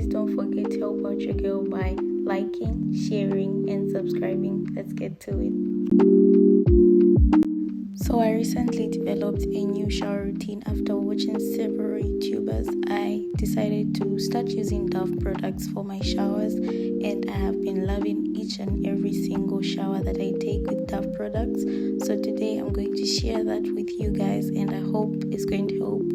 please don't forget to help out your girl by liking, sharing, and subscribing. Let's get to it. So I recently developed a new shower routine. After watching several YouTubers, I decided to start using Dove products for my showers, and I have been loving each and every single shower that I take with Dove products. So today I'm going to share that with you guys, and I hope it's going to help.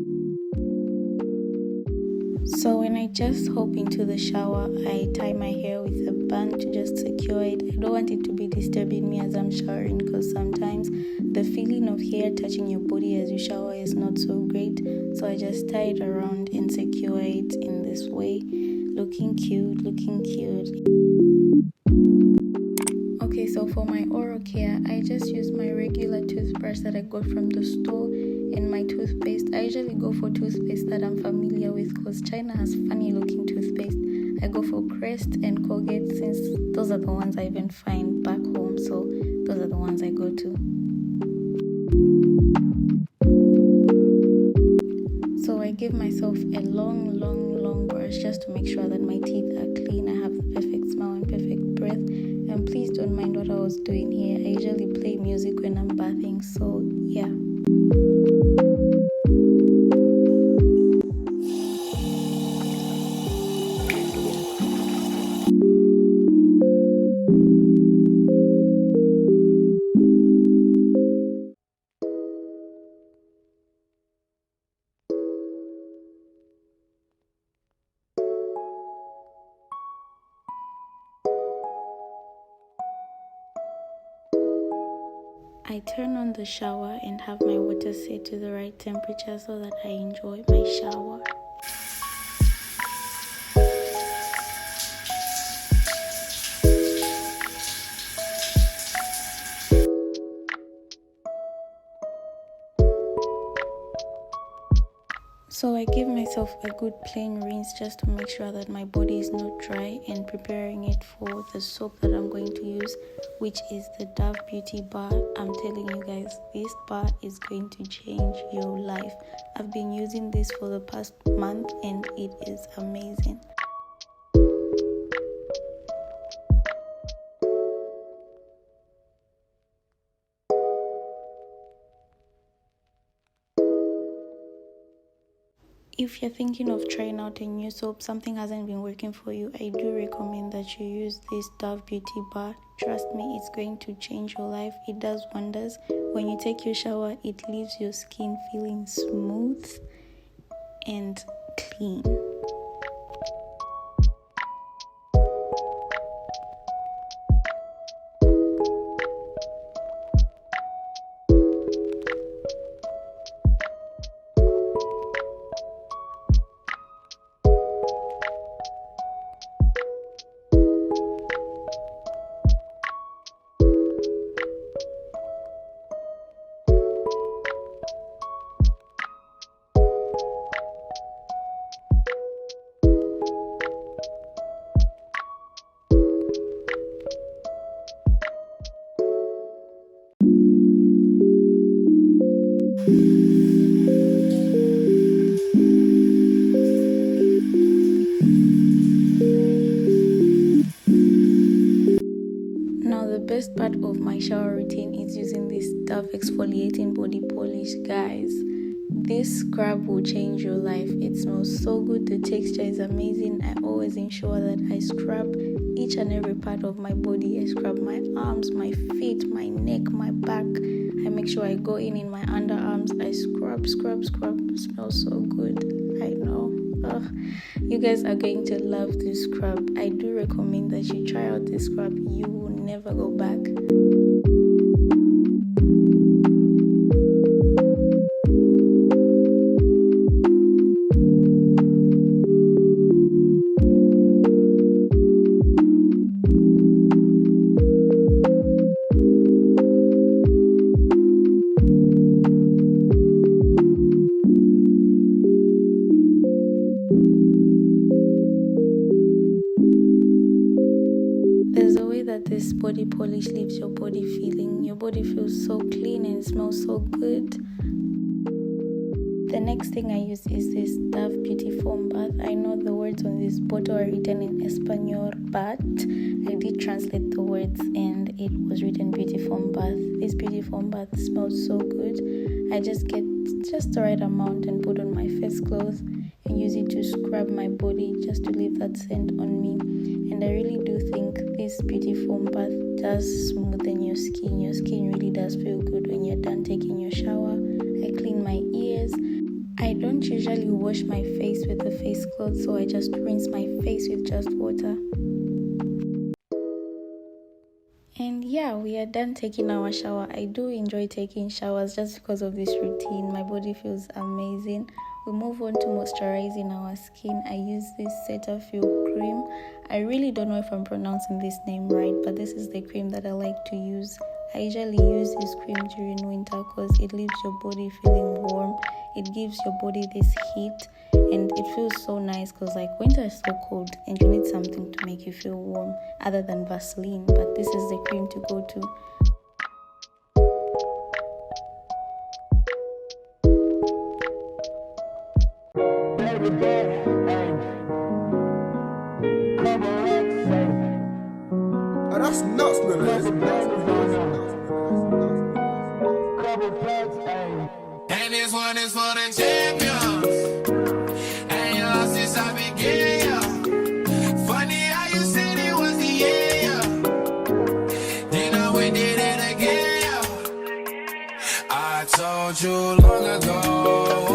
So when I just hop into the shower, I tie my hair with a band to just secure it. I don't want it to be disturbing me as I'm showering, because sometimes the feeling of hair touching your body as you shower is not so great. So I just tie it around and secure it in this way. Looking cute. Okay, so for my oral care, I just use my regular toothbrush that I got from the store and my toothpaste. I usually go for toothpaste that I'm familiar with, because China has funny looking toothpaste. I go for Crest and Colgate, since those are the ones I even find back home, so those are the ones I go to. So I give myself a long brush just to make sure that my teeth are clean. I have the perfect smile and perfect breath. And please don't mind what I was doing here. I usually play music when I'm bathing, so yeah. I turn on the shower and have my water set to the right temperature so that I enjoy my shower. So I give myself a good plain rinse just to make sure that my body is not dry, and preparing it for the soap that I'm going to use, which is the Dove Beauty Bar. I'm telling you guys, this bar is going to change your life. I've been using this for the past month and it is amazing. If you're thinking of trying out a new soap, something hasn't been working for you, I do recommend that you use this Dove Beauty Bar. Trust me, it's going to change your life. It does wonders. When you take your shower, it leaves your skin feeling smooth and clean. Now the best part of my shower routine is using this Dove exfoliating body polish. Guys, this scrub will change your life. It smells so good, the texture is amazing. I always ensure that I scrub each and every part of my body. I scrub my arms, my feet, my neck, my back. I make sure I go in my underarms. I scrub. It smells so good. I know. You guys are going to love this scrub. I do recommend that you try out this scrub. You will never go back. This body polish leaves your body feeling, your body feels so clean and it smells so good. The next thing I use is this Dove Beauty Foam Bath. I know the words on this bottle are written in Espanol, but I did translate the words and it was written Beauty Foam Bath. This Beauty Foam Bath smells so good. I just get just the right amount and put on my face clothes and use it to scrub my body just to leave that scent on me. And I really do think this Beauty Foam Bath does smoothen your skin. Your skin really does feel good when you're done taking your shower. I clean my ears. I don't usually wash my face with the face cloth, so I just rinse my face with just water. And yeah, we are done taking our shower. I do enjoy taking showers just because of this routine. My body feels amazing. We move on to moisturizing our skin. I use this Cetaphil cream. I really don't know if I'm pronouncing this name right, but this is the cream that I like to use. I usually use this cream during winter because it leaves your body feeling warm. It gives your body this heat and it feels so nice because like winter is so cold and you need something to make you feel warm other than Vaseline, but this is the cream to go to. Oh, that's nuts, And this one is for the champions. And you lost since I began, yeah. Funny how you said it was the year, yeah. Then now we did it again, yeah. I told you long ago.